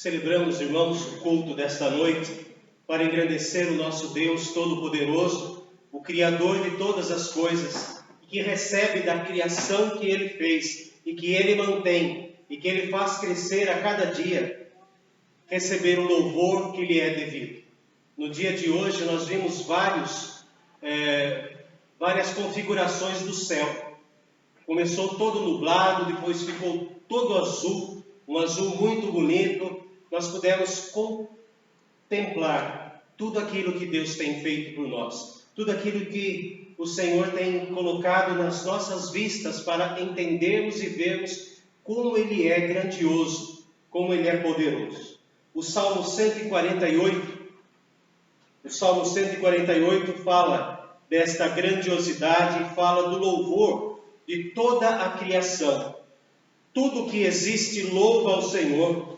Celebramos, irmãos, o culto desta noite para engrandecer o nosso Deus Todo-Poderoso, o Criador de todas as coisas, que recebe da criação que Ele fez e que Ele mantém e que Ele faz crescer a cada dia, receber o louvor que lhe é devido. No dia de hoje nós vimos várias configurações do céu. Começou todo nublado, depois ficou todo azul, um azul muito bonito. Nós pudemos contemplar tudo aquilo que Deus tem feito por nós, tudo aquilo que o Senhor tem colocado nas nossas vistas para entendermos e vermos como Ele é grandioso, como Ele é poderoso. O Salmo 148 fala desta grandiosidade, fala do louvor de toda a criação. Tudo que existe louva ao Senhor.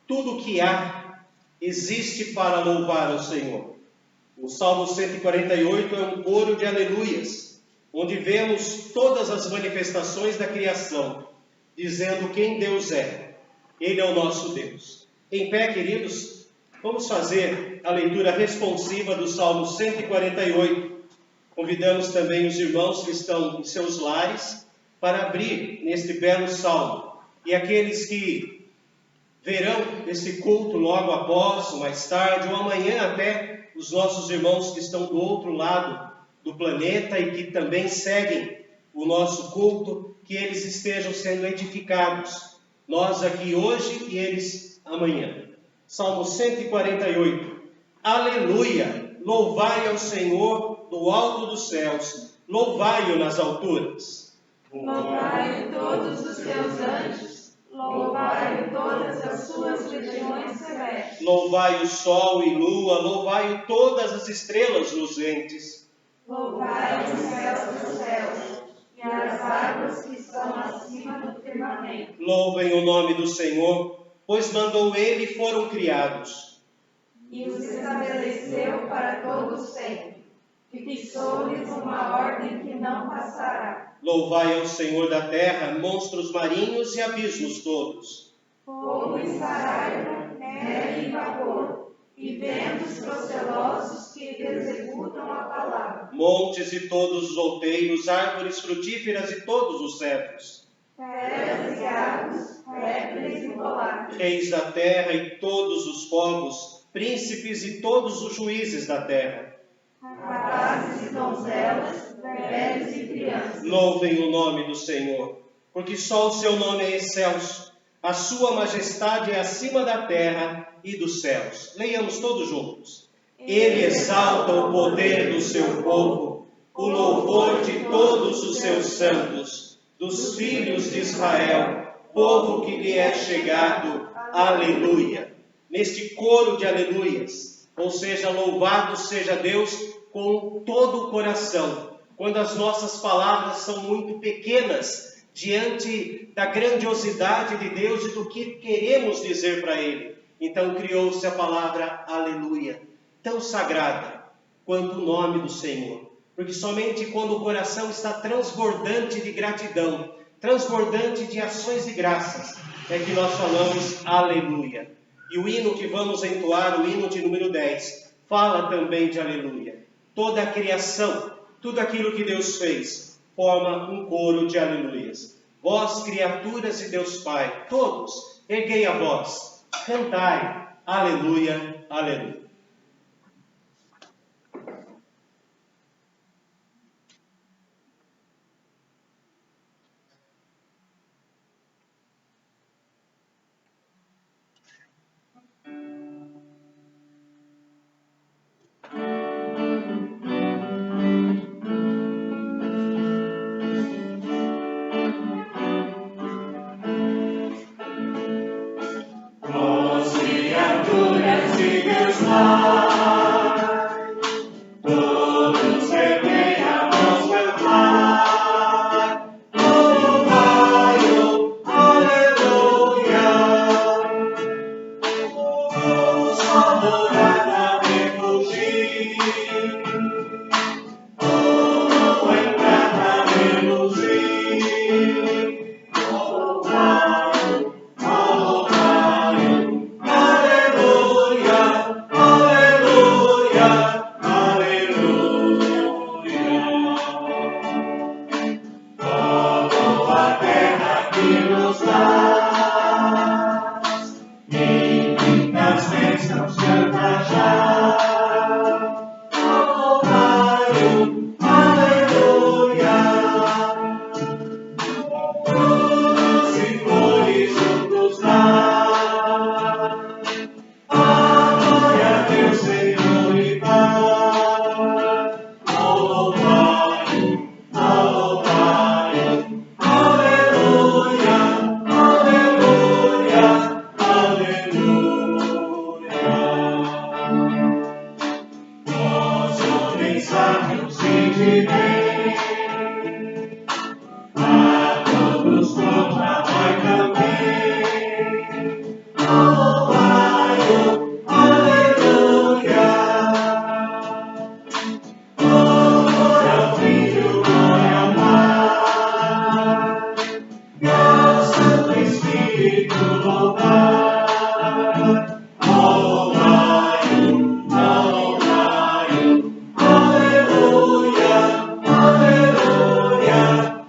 Tudo que há existe para louvar ao Senhor. O Salmo 148 é um coro de aleluias, onde vemos todas as manifestações da criação, dizendo quem Deus é. Ele é o nosso Deus. Em pé, queridos, vamos fazer a leitura responsiva do Salmo 148. Convidamos também os irmãos que estão em seus lares para abrir neste belo salmo. E aqueles que verão esse culto logo após, ou mais tarde, ou amanhã até, os nossos irmãos que estão do outro lado do planeta e que também seguem o nosso culto, que eles estejam sendo edificados. Nós aqui hoje e eles amanhã. Salmo 148. Aleluia! Louvai ao Senhor do alto dos céus, louvai-o nas alturas. Louvai todos os seus anjos. Louvai todas as suas legiões celestes. Louvai o sol e lua, louvai todas as estrelas luzentes. Louvai os céus dos céus e as águas que estão acima do firmamento. Louvem o nome do Senhor, pois mandou Ele e foram criados. E os estabeleceu para todos sempre. Fixou-lhes uma ordem que não passará. Louvai ao Senhor da terra, monstros marinhos e abismos todos. Fogo e saraiva, neve e vapor, e ventos procelosos que executam a palavra. Montes e todos os outeiros, árvores frutíferas e todos os cedros. Feras e aves, répteis e voláteis. Reis da terra e todos os povos, príncipes e todos os juízes da terra. Rapazes e donzelas, velhos e crianças. Louvem o nome do Senhor, porque só o seu nome é excelso. A sua majestade é acima da terra e dos céus. Leiamos todos juntos. Ele exalta o poder do seu povo, o louvor de todos os seus santos, dos filhos de Israel, povo que lhe é chegado. Aleluia. Neste coro de aleluias, ou seja, louvado seja Deus com todo o coração. Quando as nossas palavras são muito pequenas diante da grandiosidade de Deus e do que queremos dizer para Ele. Então criou-se a palavra aleluia, tão sagrada quanto o nome do Senhor. Porque somente quando o coração está transbordante de gratidão, transbordante de ações de graças, é que nós falamos aleluia. E o hino que vamos entoar, o hino de número 10, fala também de aleluia. Toda a criação, tudo aquilo que Deus fez, forma um coro de aleluias. Vós, criaturas de Deus Pai, todos, erguei a voz, cantai, aleluia, aleluia. bênçãos canta já. Aleluia, aleluia. Frutos e flores juntos dá. Glória a Deus, Senhor e Pai. Ao louvar-o, ao louvar-o. Aleluia, aleluia, aleluia. Nós, homens sábios e de bem, a todos proclamai também. Louvai-o, aleluia. Glória ao Filho, glória ao Pai, e ao Santo Espírito louvar. Louvai-o, louvai-o. Aleluia, aleluia,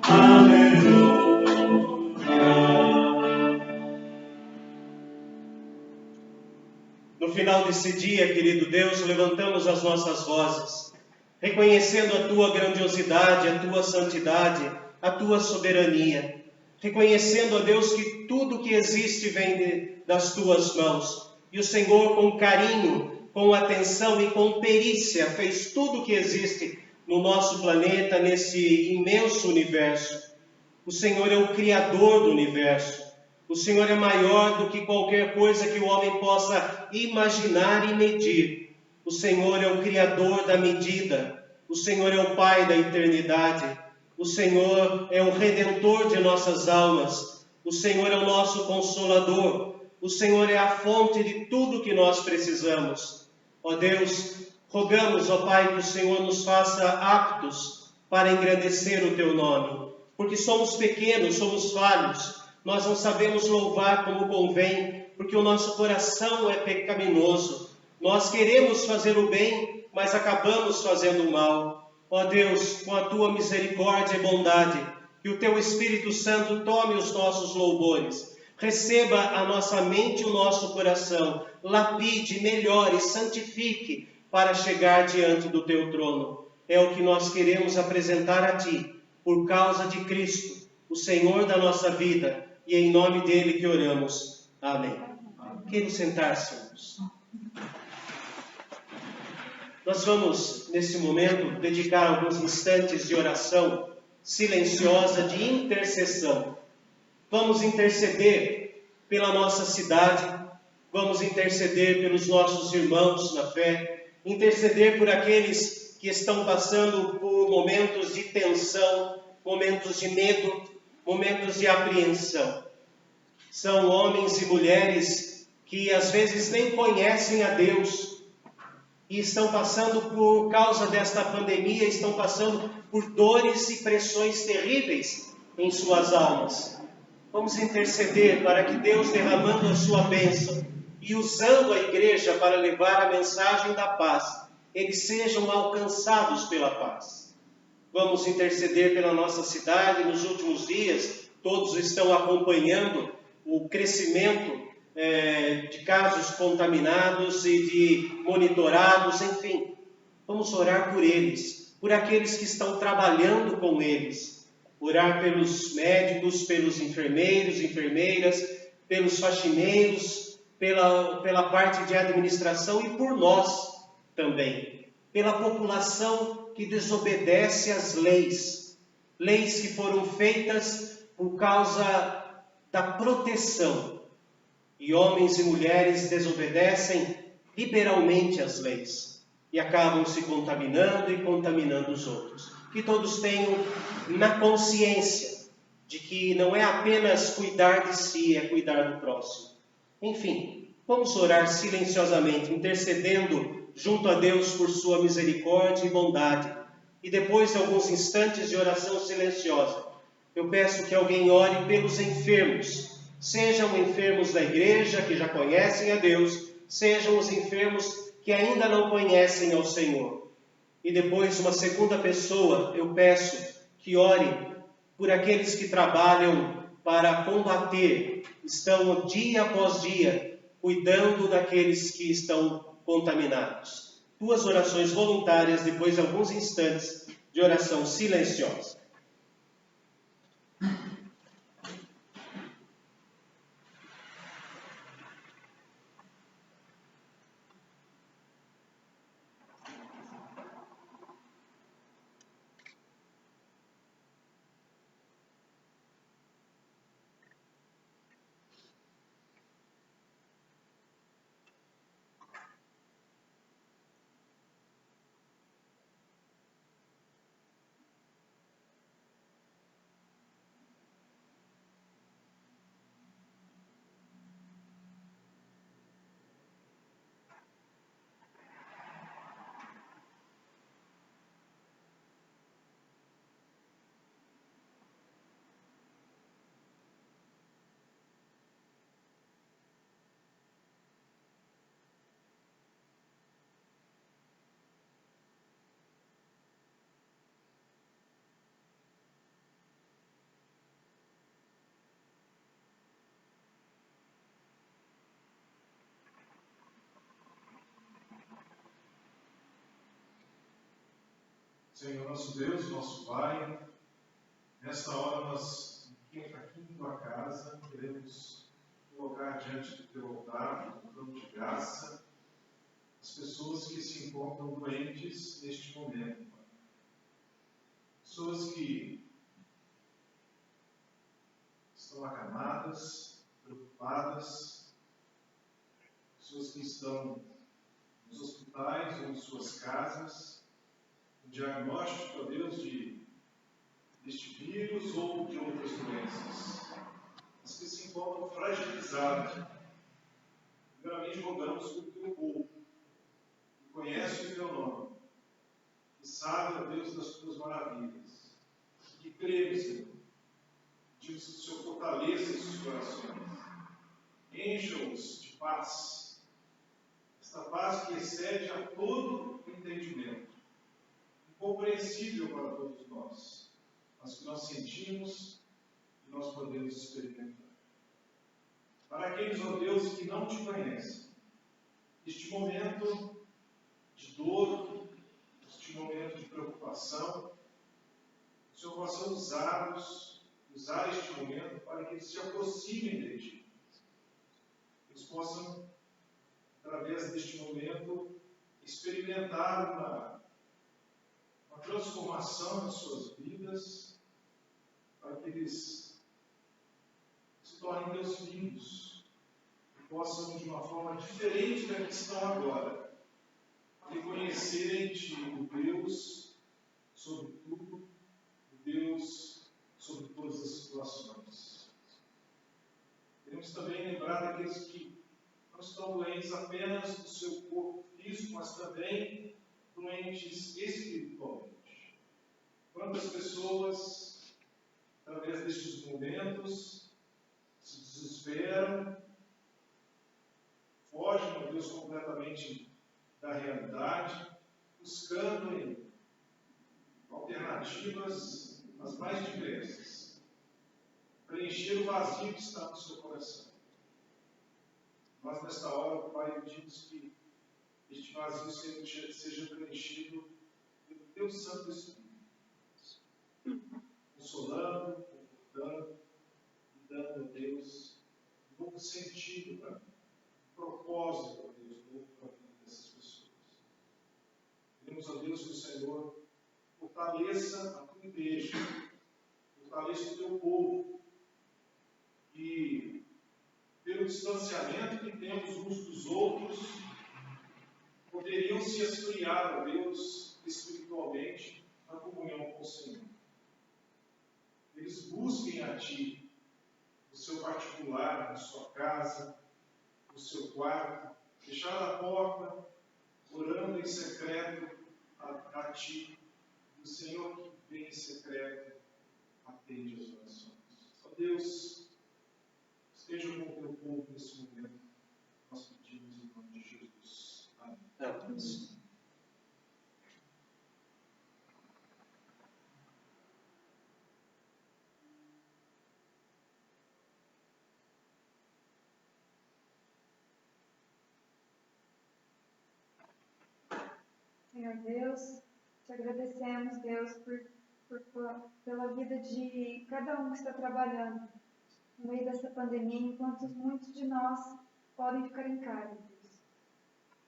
aleluia. No final desse dia, querido Deus, levantamos as nossas vozes, reconhecendo a Tua grandiosidade, a Tua santidade, a Tua soberania, reconhecendo, ó Deus, que tudo que existe vem das Tuas mãos, e o Senhor, com carinho, com atenção e com perícia, fez tudo o que existe no nosso planeta, nesse imenso universo. O Senhor é o Criador do universo. O Senhor é maior do que qualquer coisa que o homem possa imaginar e medir. O Senhor é o Criador da medida. O Senhor é o Pai da eternidade. O Senhor é o Redentor de nossas almas. O Senhor é o nosso Consolador. O Senhor é a fonte de tudo que nós precisamos. Ó Deus, rogamos, ó Pai, que o Senhor nos faça aptos para engrandecer o Teu nome. Porque somos pequenos, somos falhos. Nós não sabemos louvar como convém, porque o nosso coração é pecaminoso. Nós queremos fazer o bem, mas acabamos fazendo o mal. Ó Deus, com a Tua misericórdia e bondade, que o Teu Espírito Santo tome os nossos louvores, receba a nossa mente e o nosso coração, lapide, melhore, santifique, para chegar diante do Teu trono. É o que nós queremos apresentar a Ti, por causa de Cristo, o Senhor da nossa vida, e em nome dele que oramos. Amém. Queremos sentar-se, irmãos. Nós vamos, nesse momento, dedicar alguns instantes de oração silenciosa, de intercessão. Vamos interceder pela nossa cidade, vamos interceder pelos nossos irmãos na fé, interceder por aqueles que estão passando por momentos de tensão, momentos de medo, momentos de apreensão. São homens e mulheres que às vezes nem conhecem a Deus e estão passando por causa desta pandemia, estão passando por dores e pressões terríveis em suas almas. Vamos interceder para que Deus, derramando a sua bênção e usando a igreja para levar a mensagem da paz, eles sejam alcançados pela paz. Vamos interceder pela nossa cidade. Nos últimos dias, todos estão acompanhando o crescimento de casos contaminados e de monitorados, enfim. Vamos orar por eles, por aqueles que estão trabalhando com eles. Orar pelos médicos, pelos enfermeiros, enfermeiras, pelos faxineiros, pela parte de administração e por nós também. Pela população que desobedece às leis. Leis que foram feitas por causa da proteção. E homens e mulheres desobedecem liberalmente às leis. E acabam se contaminando e contaminando os outros. Que todos tenham na consciência de que não é apenas cuidar de si, é cuidar do próximo. Enfim, vamos orar silenciosamente, intercedendo junto a Deus por sua misericórdia e bondade. E depois de alguns instantes de oração silenciosa, eu peço que alguém ore pelos enfermos. Sejam enfermos da igreja, que já conhecem a Deus, sejam os enfermos que ainda não conhecem ao Senhor. E depois, uma segunda pessoa, eu peço que ore por aqueles que trabalham para combater, estão dia após dia cuidando daqueles que estão contaminados. Duas orações voluntárias depois de alguns instantes de oração silenciosa. Senhor nosso Deus, nosso Pai, nesta hora nós, aqui em tua casa, queremos colocar diante do teu altar, um trono de graça, as pessoas que se encontram doentes neste momento. Pessoas que estão acamadas, preocupadas, pessoas que estão nos hospitais ou em suas casas, diagnóstico, ó Deus, deste vírus ou de outras doenças, mas que se encontram fragilizados. Primeiramente, rogamos por teu povo, que conhece o teu nome, que sabe, ó Deus, das tuas maravilhas, que crê, Senhor. Pedimos que o Senhor fortaleça esses corações, encha-os de paz, esta paz que excede a todo entendimento, incompreensível para todos nós, mas que nós sentimos e nós podemos experimentar. Para aqueles, ó Deus, que não te conhecem, este momento de dor, este momento de preocupação, o Senhor possa usar este momento para que eles se aproximem de ti. Eles possam, através deste momento, experimentar uma transformação nas suas vidas, para que eles se tornem teus filhos e possam, de uma forma diferente da que estão agora, reconhecerem-te o Deus sobre tudo, o Deus sobre todas as situações. Queremos também lembrar daqueles que não estão doentes apenas no seu corpo físico, mas também doentes espiritualmente. Quantas pessoas, através destes momentos, se desesperam, fogem, ó Deus, completamente da realidade, buscando alternativas as mais diversas, preencher o vazio que está no seu coração. Nós, nesta hora, Pai, pedimos que este vazio seja preenchido pelo teu Santo Espírito, consolando, confortando e dando a Deus um novo sentido para mim, um propósito, a Deus, novo para a vida dessas pessoas. Pedimos a Deus que o Senhor fortaleça a tua igreja, fortaleça o teu povo, e pelo distanciamento que temos uns dos outros, poderiam se esfriar, a Deus, espiritualmente, na comunhão com o Senhor. Eles busquem a Ti, no seu particular, na sua casa, no seu quarto, fechar a porta, orando em secreto a Ti. E o Senhor que vem em secreto atende as orações. Ó Deus, esteja com o Teu povo nesse momento. Nós pedimos em nome de Jesus. Amém. Amém. Senhor Deus, te agradecemos, Deus, pela vida de cada um que está trabalhando no meio dessa pandemia, enquanto muitos de nós podem ficar em casa, Deus.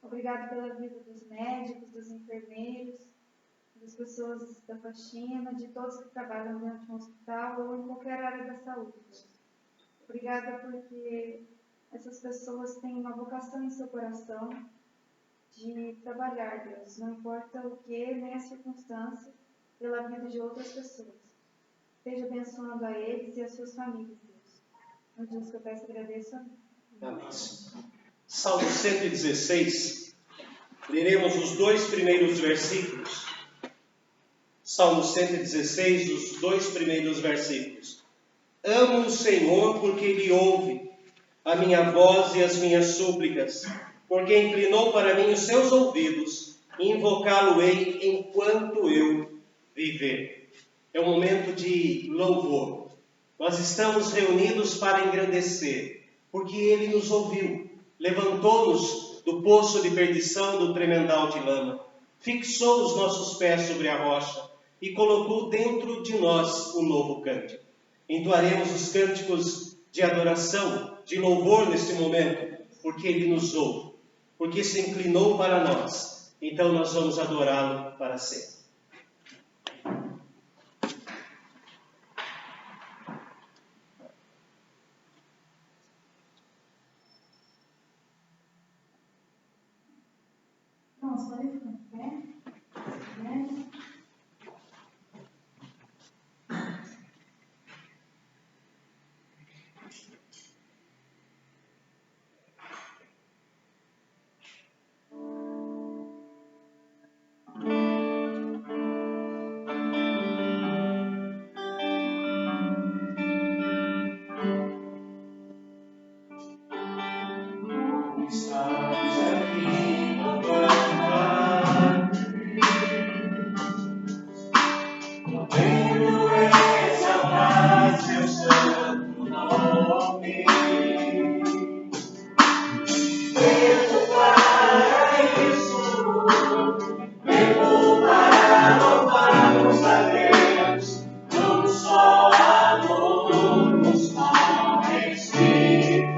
Obrigado pela vida dos médicos, dos enfermeiros, das pessoas da faxina, de todos que trabalham dentro de um hospital ou em qualquer área da saúde, Deus. Obrigada porque essas pessoas têm uma vocação em seu coração de trabalhar, Deus, não importa o que, nem a circunstância, pela vida de outras pessoas. Esteja abençoando a eles e as suas famílias, Deus. No Deus que eu peço e agradeço. Amém. Salmo 116, leremos os 2 primeiros versículos. Salmo 116, os 2 primeiros versículos. Amo o Senhor porque Ele ouve a minha voz e as minhas súplicas, porque inclinou para mim os seus ouvidos, e invocá-lo-ei enquanto eu viver. É um momento de louvor. Nós estamos reunidos para engrandecer, porque Ele nos ouviu, levantou-nos do poço de perdição, do tremendal de lama, fixou os nossos pés sobre a rocha e colocou dentro de nós um novo cântico. Entoaremos os cânticos de adoração, de louvor neste momento, porque Ele nos ouve, porque se inclinou para nós. Então nós vamos adorá-lo para sempre. Nós podemos ficar de pé? Estamos aqui louvando, podendo exaltar seu santo nome. Mesmo para isso, mesmo para louvarmos a Deus, um só amor, um só Espírito.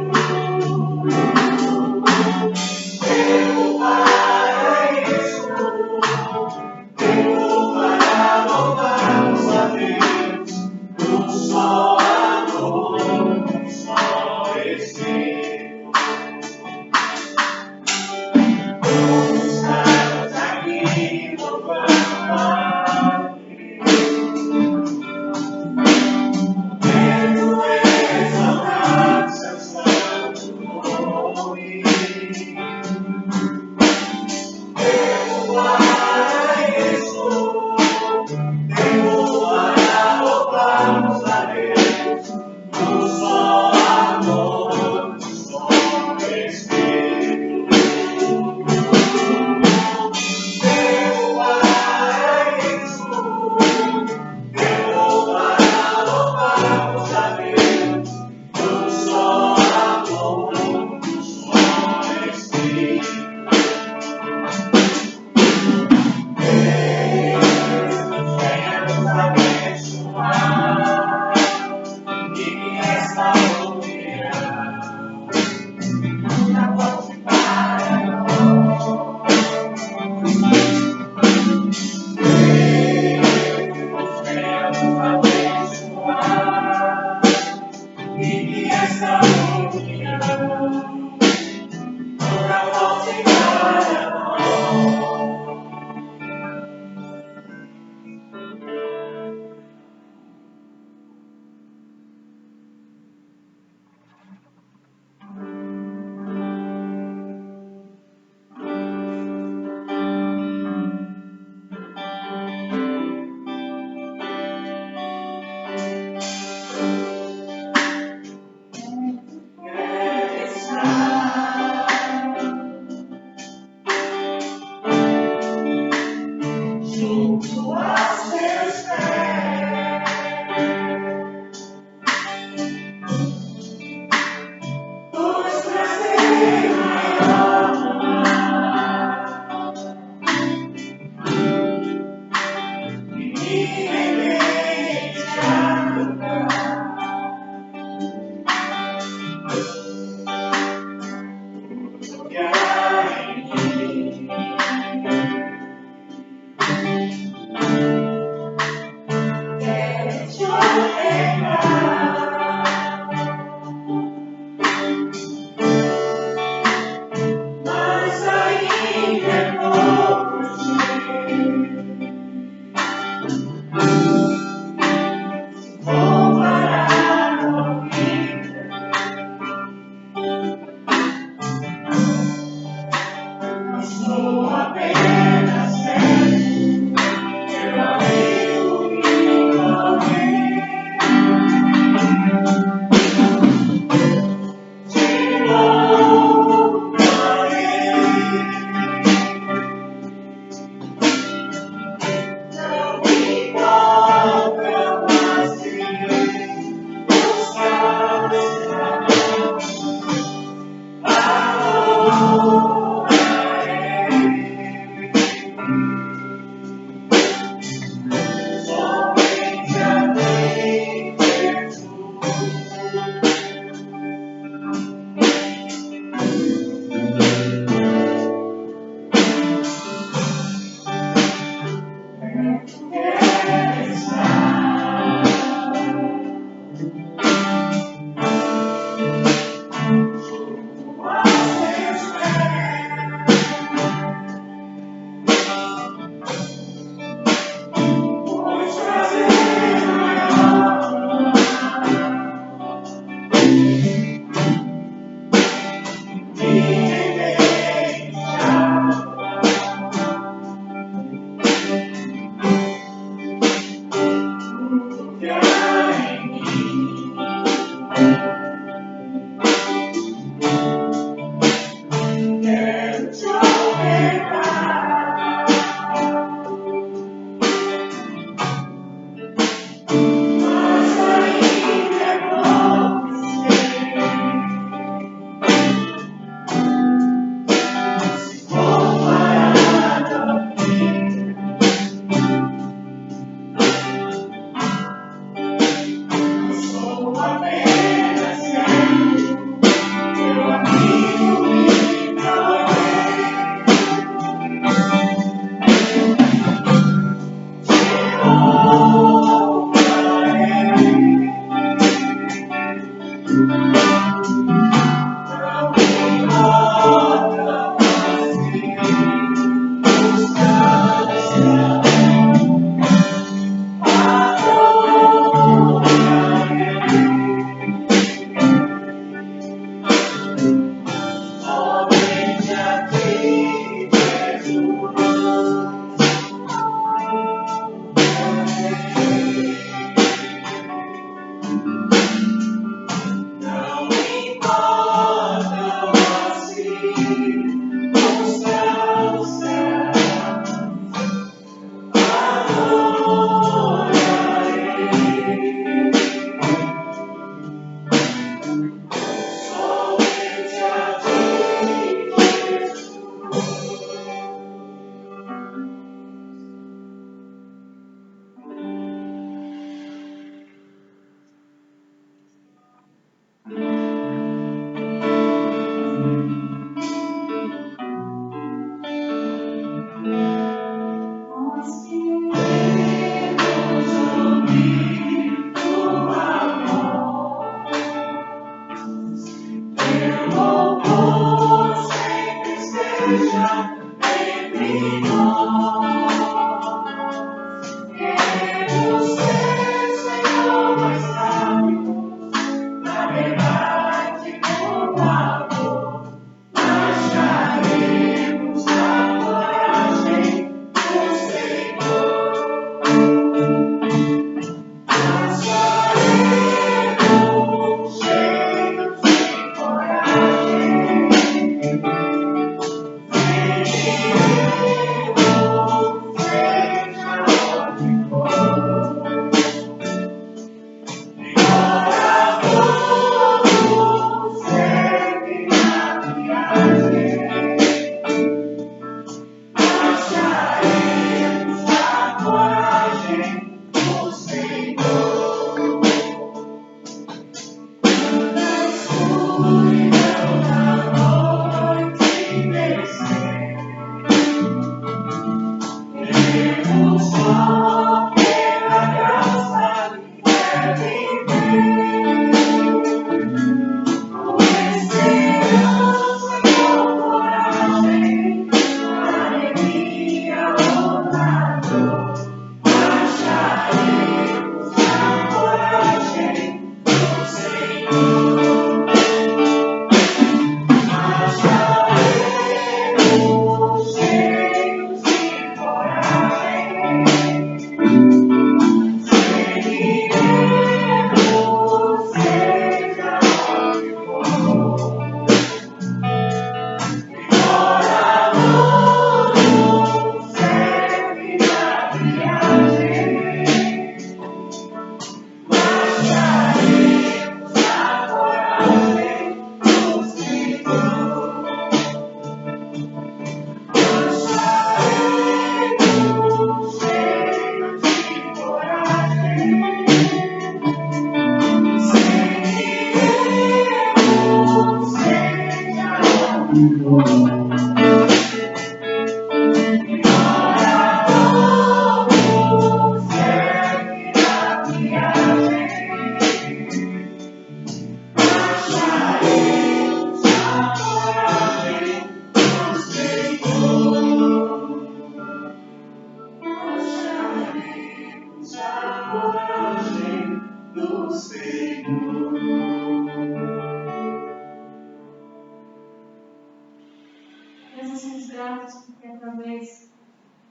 somos gratos porque através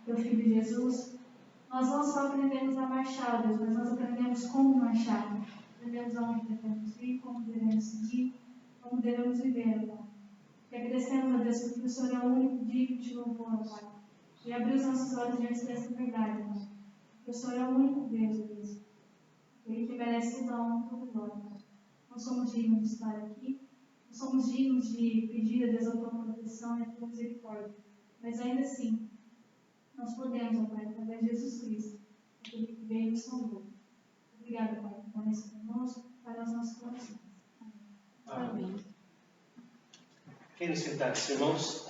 do Filho Jesus, nós não só aprendemos a marchar, Deus, mas nós aprendemos como marchar. Aprendemos aonde devemos ir, como devemos seguir, como devemos viver, Pai. E agradecemos a Deus porque o Senhor é o único digno de louvor, Pai. E abrir os nossos olhos diante dessa verdade, Pai. Porque o Senhor é o único Deus, Deus. Ele que merece toda a honra e toda a glória. Não somos dignos de estar aqui, não somos dignos de pedir a Deus a tua proteção e a tua misericórdia. Mas ainda assim, nós podemos, ó Pai, através de Jesus Cristo, aquele que veio e nos salvou. Obrigada, Pai, por permanecer conosco, para os nossos corações. Amém. Querem sentar-se, irmãos?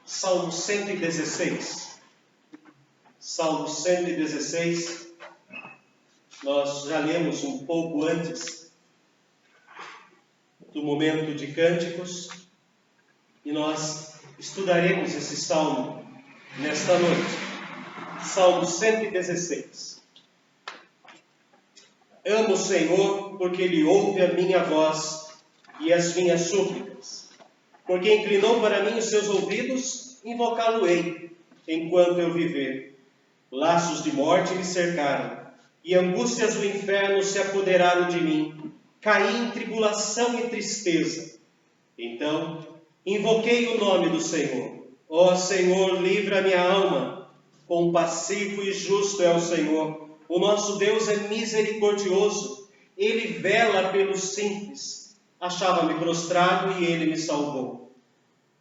Salmo 116. Salmo 116. Nós já lemos um pouco antes do momento de cânticos e nós estudaremos esse salmo nesta noite. Salmo 116. Amo o Senhor porque Ele ouve a minha voz e as minhas súplicas. Porque inclinou para mim os seus ouvidos, invocá-lo-ei enquanto eu viver. Laços de morte me cercaram, e angústias do inferno se apoderaram de mim. Caí em tribulação e tristeza. Então, invoquei o nome do Senhor. Ó Senhor, livra minha alma. Compassivo e justo é o Senhor. O nosso Deus é misericordioso. Ele vela pelos simples. Achava-me prostrado e Ele me salvou.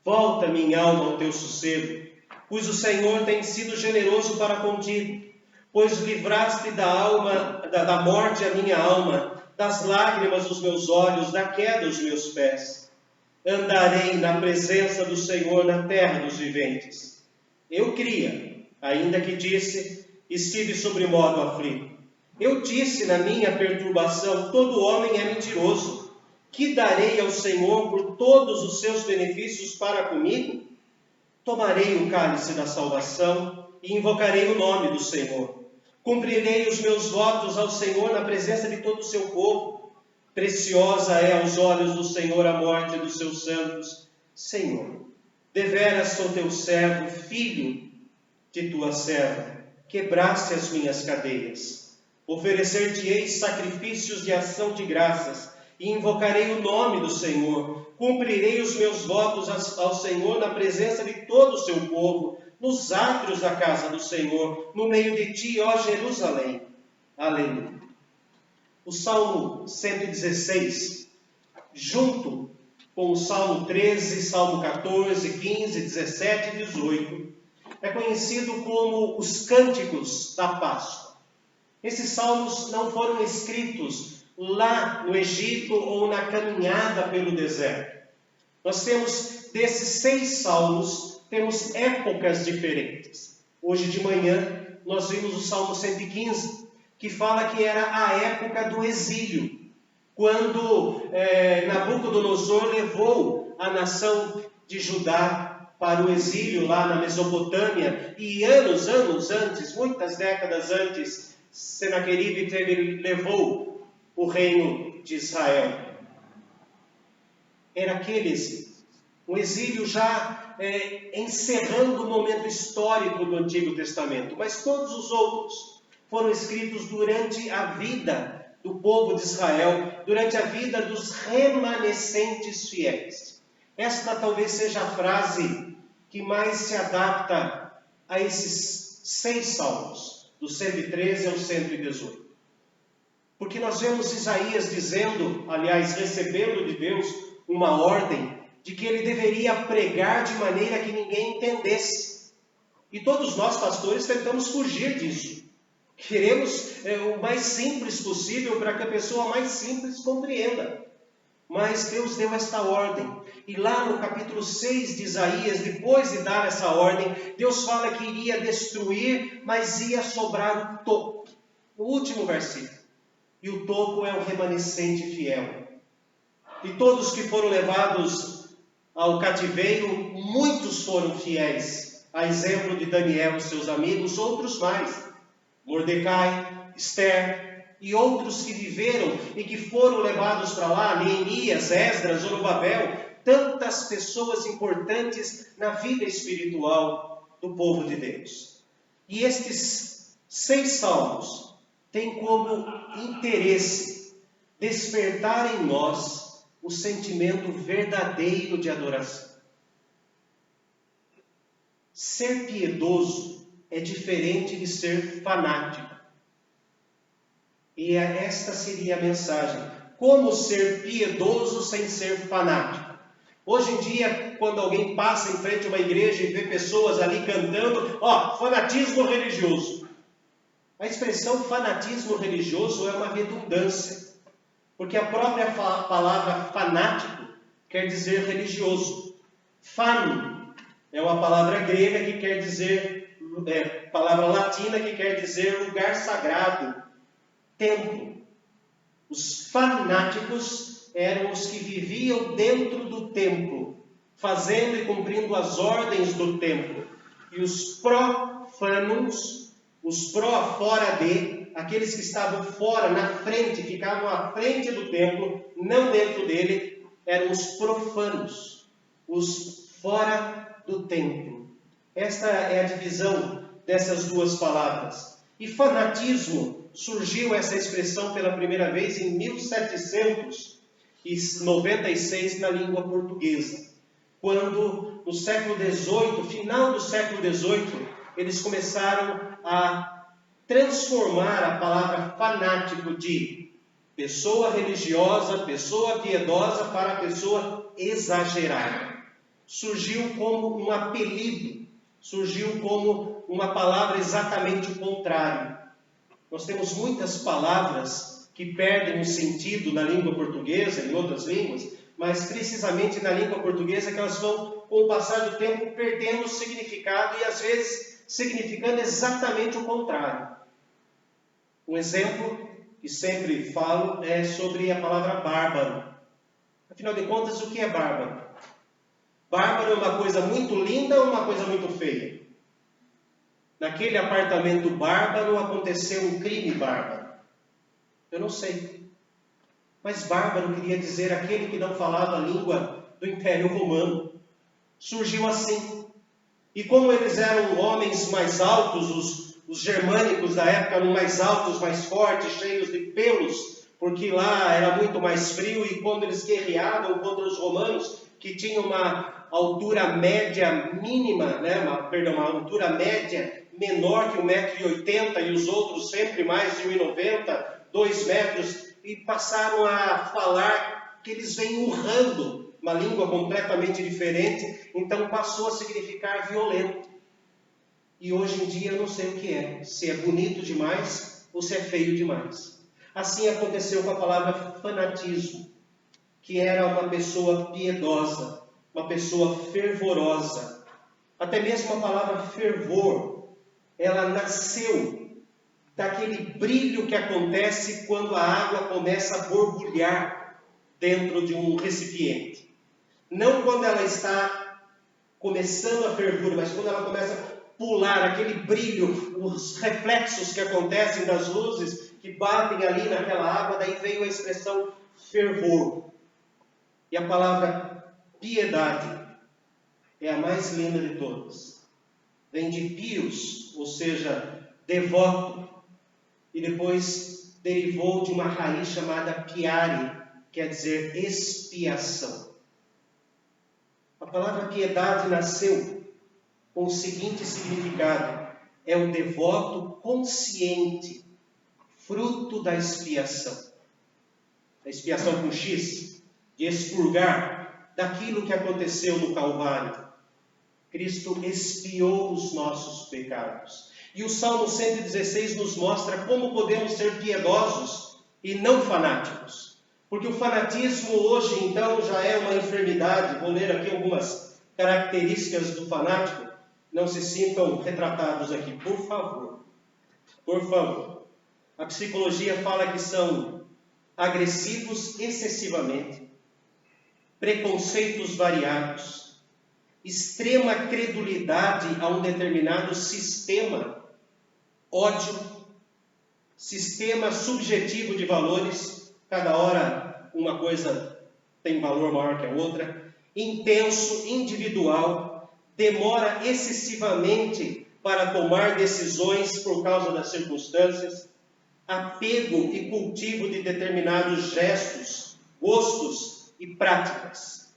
Volta, minha alma, ao teu sossego, pois o Senhor tem sido generoso para contigo. Pois livraste da morte a minha alma, das lágrimas dos meus olhos, da queda dos meus pés. Andarei na presença do Senhor na terra dos viventes. Eu cria, ainda que disse, estive sobremodo aflito. Eu disse na minha perturbação, todo homem é mentiroso. Que darei ao Senhor por todos os seus benefícios para comigo? Tomarei o cálice da salvação e invocarei o nome do Senhor. Cumprirei os meus votos ao Senhor na presença de todo o seu povo. Preciosa é aos olhos do Senhor a morte dos seus santos. Senhor, deveras sou teu servo, filho de tua serva. Quebraste as minhas cadeias. Oferecer-te-ei sacrifícios de ação de graças e invocarei o nome do Senhor. Cumprirei os meus votos ao Senhor na presença de todo o seu povo, nos átrios da casa do Senhor, no meio de ti, ó Jerusalém. Aleluia. O Salmo 116, junto com o Salmo 13, Salmo 14, 15, 17 e 18, é conhecido como os Cânticos da Páscoa. Esses salmos não foram escritos lá no Egito ou na caminhada pelo deserto. Nós temos, desses 6 salmos, temos épocas diferentes. Hoje de manhã, nós vimos o Salmo 115, que fala que era a época do exílio, quando Nabucodonosor levou a nação de Judá para o exílio lá na Mesopotâmia, e anos antes, muitas décadas antes, Senaqueribe levou o reino de Israel. Era aquele exílio. Um exílio já encerrando o momento histórico do Antigo Testamento. Mas todos os outros foram escritos durante a vida do povo de Israel, durante a vida dos remanescentes fiéis. Esta talvez seja a frase que mais se adapta a esses 6 salmos, do 113 ao 118. Porque nós vemos Isaías dizendo, aliás, recebendo de Deus uma ordem de que ele deveria pregar de maneira que ninguém entendesse. E todos nós, pastores, tentamos fugir disso. Queremos o mais simples possível para que a pessoa mais simples compreenda. Mas Deus deu esta ordem. E lá no capítulo 6 de Isaías, depois de dar essa ordem, Deus fala que iria destruir, mas ia sobrar o toco. No último versículo. E o toco é o remanescente fiel. E todos que foram levados ao cativeiro, muitos foram fiéis. A exemplo de Daniel e seus amigos, outros mais. Mordecai, Esther e outros que viveram e que foram levados para lá. Neemias, Esdras, Zorobabel, tantas pessoas importantes na vida espiritual do povo de Deus. E estes 6 salmos têm como interesse despertar em nós o sentimento verdadeiro de adoração. Ser piedoso é diferente de ser fanático. E esta seria a mensagem. Como ser piedoso sem ser fanático? Hoje em dia, quando alguém passa em frente a uma igreja e vê pessoas ali cantando, fanatismo religioso. A expressão fanatismo religioso é uma redundância, porque a própria palavra fanático quer dizer religioso. Fan é uma palavra grega que quer dizer, palavra latina que quer dizer lugar sagrado, templo. Os fanáticos eram os que viviam dentro do templo, fazendo e cumprindo as ordens do templo. E os profanos, os fora de, aqueles que estavam fora, na frente, ficavam à frente do templo, não dentro dele, eram os profanos, os fora do templo. Esta é a divisão dessas duas palavras. E fanatismo, surgiu essa expressão pela primeira vez em 1796 na língua portuguesa, quando no século XVIII, final do século XVIII, eles começaram a transformar a palavra fanático de pessoa religiosa, pessoa piedosa, para pessoa exagerada. Surgiu como um apelido, surgiu como uma palavra exatamente o contrário. Nós temos muitas palavras que perdem o sentido na língua portuguesa, em outras línguas, mas precisamente na língua portuguesa que elas vão, com o passar do tempo, perdendo o significado e às vezes significando exatamente o contrário. Um exemplo que sempre falo é sobre a palavra bárbaro. Afinal de contas, o que é bárbaro? Bárbaro é uma coisa muito linda ou uma coisa muito feia? Naquele apartamento bárbaro aconteceu um crime bárbaro. Eu não sei. Mas bárbaro queria dizer aquele que não falava a língua do Império Romano. Surgiu assim. E como eles eram homens mais altos, os germânicos da época eram mais altos, mais fortes, cheios de pelos, porque lá era muito mais frio, e quando eles guerreavam contra os romanos, que tinham uma altura média mínima, uma altura média menor que 1,80 m, e os outros sempre mais de 1,90 m, 2 metros, e passaram a falar que eles vêm urrando, uma língua completamente diferente, então passou a significar violento. E hoje em dia eu não sei o que é, se é bonito demais ou se é feio demais. Assim aconteceu com a palavra fanatismo, que era uma pessoa piedosa, uma pessoa fervorosa. Até mesmo a palavra fervor, ela nasceu daquele brilho que acontece quando a água começa a borbulhar dentro de um recipiente. Não quando ela está começando a fervura, mas quando ela começa a pular, aquele brilho, os reflexos que acontecem das luzes que batem ali naquela água, daí veio a expressão fervor. E a palavra piedade é a mais linda de todas. Vem de pios, ou seja, devoto, e depois derivou de uma raiz chamada piare, quer dizer expiação. A palavra piedade nasceu com o seguinte significado: é o devoto consciente, fruto da expiação. A expiação com X, de expurgar daquilo que aconteceu no Calvário. Cristo expiou os nossos pecados. E o Salmo 116 nos mostra como podemos ser piedosos e não fanáticos. Porque o fanatismo hoje, então, já é uma enfermidade. Vou ler aqui algumas características do fanático. Não se sintam retratados aqui, por favor. Por favor. A psicologia fala que são agressivos excessivamente, preconceitos variados, extrema credulidade a um determinado sistema, ódio, sistema subjetivo de valores, cada hora uma coisa tem valor maior que a outra, intenso, individual, demora excessivamente para tomar decisões por causa das circunstâncias, apego e cultivo de determinados gestos, gostos e práticas.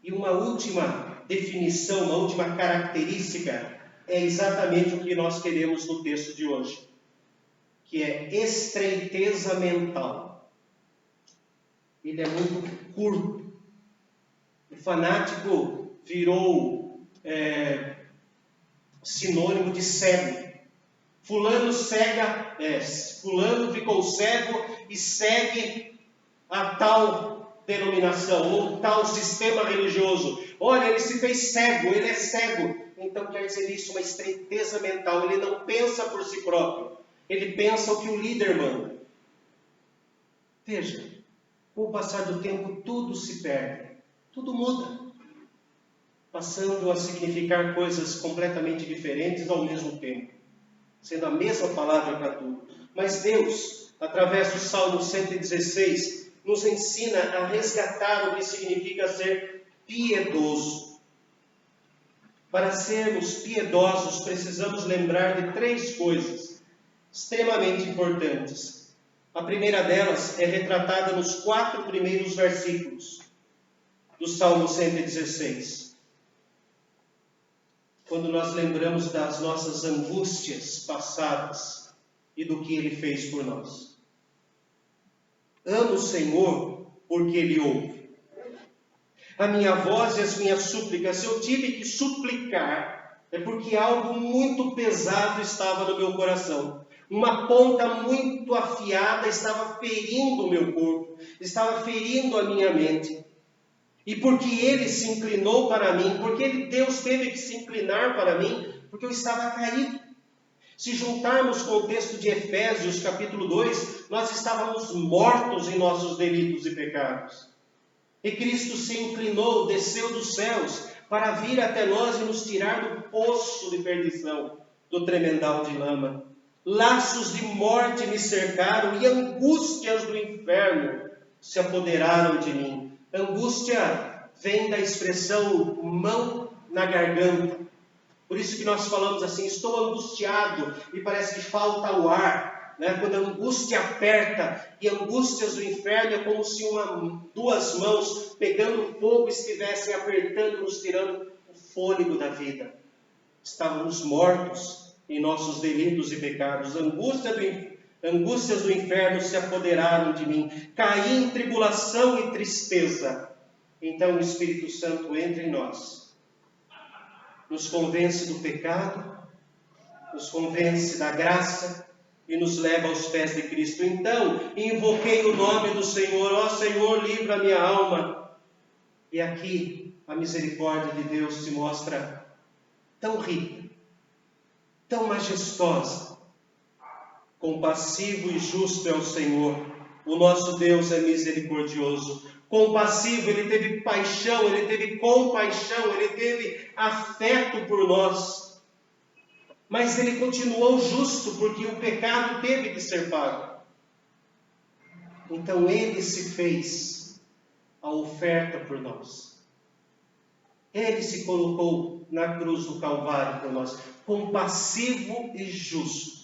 E uma última definição, uma última característica é exatamente o que nós queremos no texto de hoje, que é estreiteza mental. Ele é muito curto. O fanático virou sinônimo de cego. Fulano ficou cego e segue a tal denominação, ou tal sistema religioso. Olha, ele se fez cego, ele é cego. Então quer dizer isso, uma estreiteza mental. Ele não pensa por si próprio, ele pensa o que o líder manda. Veja, com o passar do tempo tudo se perde, tudo muda, passando a significar coisas completamente diferentes ao mesmo tempo, sendo a mesma palavra para tudo. Mas Deus, através do Salmo 116, nos ensina a resgatar o que significa ser piedoso. Para sermos piedosos, precisamos lembrar de 3 coisas extremamente importantes. A primeira delas é retratada nos 4 primeiros versículos do Salmo 116. Quando nós lembramos das nossas angústias passadas e do que Ele fez por nós. Amo o Senhor porque Ele ouve a minha voz e as minhas súplicas. Se eu tive que suplicar, é porque algo muito pesado estava no meu coração. Uma ponta muito afiada estava ferindo o meu corpo, estava ferindo a minha mente. E porque Ele se inclinou para mim, porque Deus teve que se inclinar para mim, porque eu estava caído. Se juntarmos com o texto de Efésios, capítulo 2, nós estávamos mortos em nossos delitos e pecados. E Cristo se inclinou, desceu dos céus, para vir até nós e nos tirar do poço de perdição, do tremendal de lama. Laços de morte me cercaram e angústias do inferno se apoderaram de mim. Angústia vem da expressão mão na garganta. Por isso que nós falamos assim, estou angustiado, e parece que falta o ar, né? Quando a angústia aperta, e angústias do inferno é como se 2 mãos pegando fogo estivessem apertando, nos tirando o fôlego da vida. Estávamos mortos em nossos delitos e pecados. Angústias do inferno se apoderaram de mim. Caí em tribulação e tristeza. Então o Espírito Santo entra em nós, nos convence do pecado, nos convence da graça e nos leva aos pés de Cristo. Então invoquei o nome do Senhor. Ó Senhor, livra a minha alma. E aqui a misericórdia de Deus se mostra tão rica, tão majestosa. Compassivo e justo é o Senhor. O nosso Deus é misericordioso. Compassivo, Ele teve paixão, Ele teve compaixão, Ele teve afeto por nós. Mas Ele continuou justo, porque o pecado teve que ser pago. Então Ele se fez a oferta por nós. Ele se colocou na cruz do Calvário por nós. Compassivo e justo.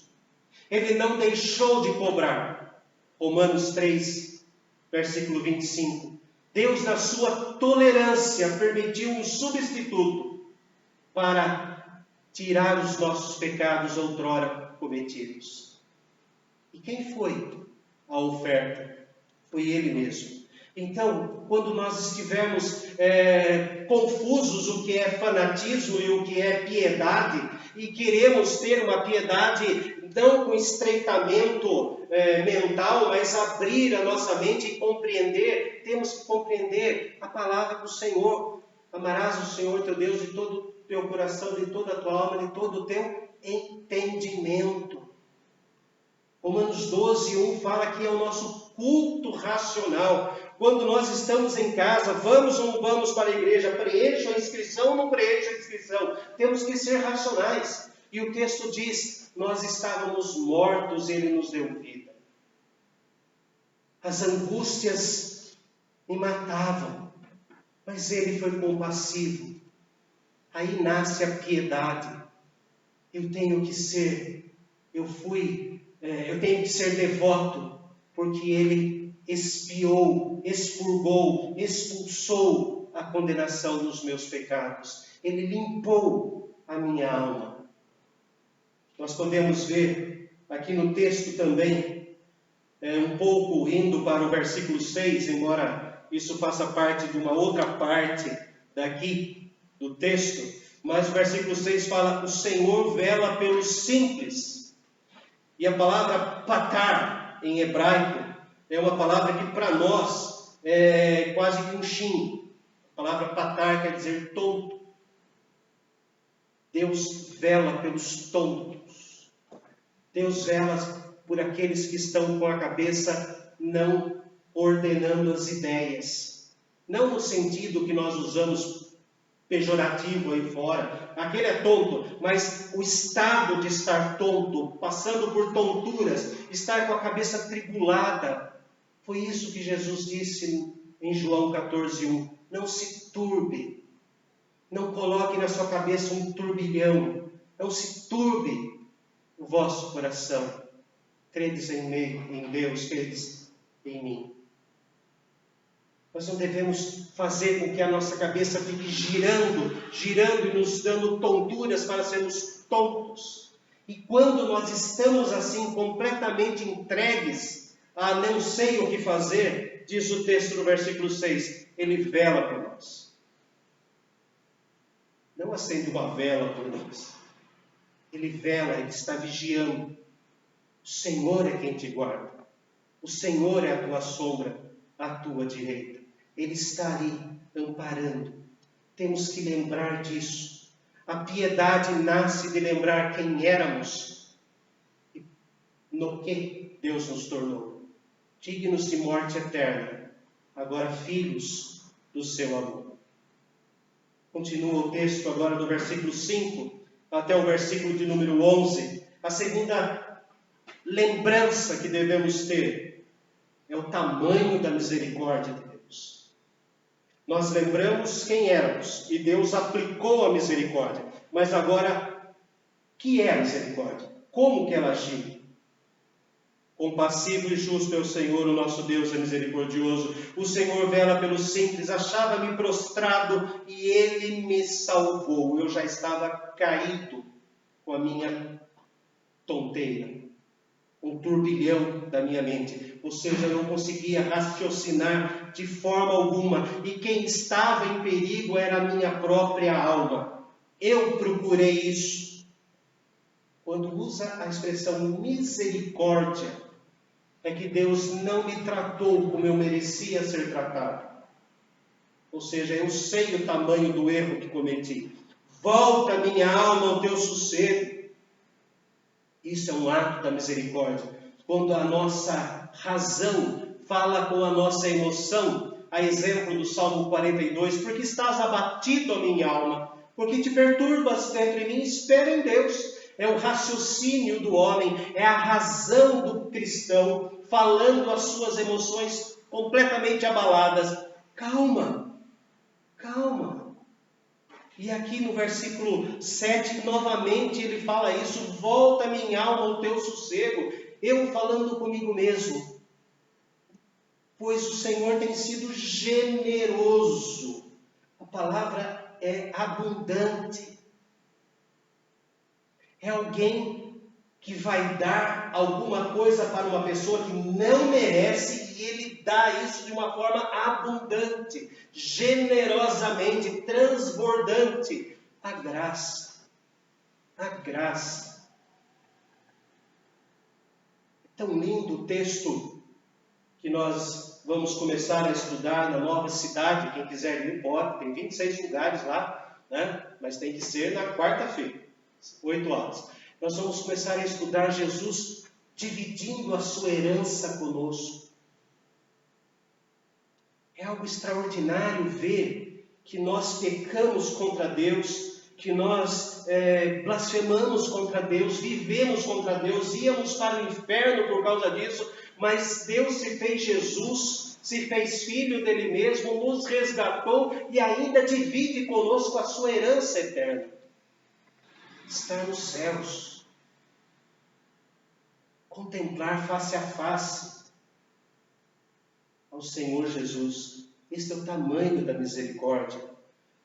Ele não deixou de cobrar. Romanos 3, versículo 25. Deus, na sua tolerância, permitiu um substituto para tirar os nossos pecados outrora cometidos. E quem foi a oferta? Foi Ele mesmo. Então, quando nós estivermos confusos o que é fanatismo e o que é piedade, e queremos ter uma piedade não com estreitamento mental, mas abrir a nossa mente e compreender, temos que compreender a palavra do Senhor. Amarás o Senhor teu Deus de todo o teu coração, de toda a tua alma, de todo o teu entendimento. Romanos 12:1 fala que é o nosso culto racional. Quando nós estamos em casa, vamos ou não vamos para a igreja, preencho a inscrição ou não preencho a inscrição, temos que ser racionais. E o texto diz, nós estávamos mortos e Ele nos deu vida. As angústias me matavam. mas ele foi compassivo. Aí nasce a piedade. Eu tenho que ser devoto, porque ele expiou, expurgou, expulsou a condenação dos meus pecados. Ele limpou a minha alma. Nós podemos ver aqui no texto também, um pouco indo para o versículo 6, embora isso faça parte de uma outra parte daqui do texto, mas o versículo 6 fala: o Senhor vela pelos simples. E a palavra patar, em hebraico, é uma palavra que para nós é quase que um xingo. A palavra patar quer dizer tonto. Deus vela pelos tontos. Deus vela por aqueles que estão com a cabeça não ordenando as ideias. Não no sentido que nós usamos pejorativo aí fora. Aquele é tonto, mas o estado de estar tonto, passando por tonturas, estar com a cabeça atribulada. Foi isso que Jesus disse em João 14:1. Não se turbe. Não coloque na sua cabeça um turbilhão. Não se turbe o vosso coração. Credes em Deus, credes em mim. Nós não devemos fazer com que a nossa cabeça fique girando e nos dando tonturas para sermos tontos. E quando nós estamos assim completamente entregues a não sei o que fazer, diz o texto no versículo 6, ele vela por nós. Não acende uma vela por nós. Ele vela, ele está vigiando. O Senhor é quem te guarda. O Senhor é a tua sombra, à tua direita. Ele está ali, amparando. Temos que lembrar disso. A piedade nasce de lembrar quem éramos e no que Deus nos tornou. Dignos de morte eterna, agora filhos do seu amor. Continua o texto agora do versículo 5 até o versículo de número 11. A segunda lembrança que devemos ter é o tamanho da misericórdia de Deus. Nós lembramos quem éramos e Deus aplicou a misericórdia. Mas agora, o que é a misericórdia? Como que ela agiu? Compassivo e justo é o Senhor, o nosso Deus é misericordioso. O Senhor vela pelos simples. Achava-me prostrado e Ele me salvou. Eu já estava caído com a minha tonteira, um turbilhão da minha mente. Ou seja, eu não conseguia raciocinar de forma alguma. E quem estava em perigo era a minha própria alma. Eu procurei isso. Quando usa a expressão misericórdia, é que Deus não me tratou como eu merecia ser tratado. Ou seja, eu sei o tamanho do erro que cometi. Volta minha alma ao teu sossego. Isso é um ato da misericórdia. Quando a nossa razão fala com a nossa emoção, a exemplo do Salmo 42, porque estás abatido a minha alma, porque te perturbas dentro de mim, espera em Deus. É o raciocínio do homem, é a razão do cristão, falando as suas emoções completamente abaladas. Calma, calma. E aqui no versículo 7, novamente ele fala isso: volta minha alma ao teu sossego. Eu falando comigo mesmo, pois o Senhor tem sido generoso. A palavra é abundante. É alguém que vai dar alguma coisa para uma pessoa que não merece e ele dá isso de uma forma abundante, generosamente, transbordante. A graça. A graça. É tão lindo o texto que nós vamos começar a estudar na Nova Cidade. Quem quiser ir pode, tem 26 lugares lá, né? Mas tem que ser na quarta-feira. 8 horas. Nós vamos começar a estudar Jesus dividindo a sua herança conosco. É algo extraordinário ver que nós pecamos contra Deus, que nós blasfemamos contra Deus, vivemos contra Deus, íamos para o inferno por causa disso, mas Deus se fez Jesus, se fez filho dele mesmo, nos resgatou e ainda divide conosco a sua herança eterna. Está nos céus. Contemplar face a face ao Senhor Jesus. Este é o tamanho da misericórdia.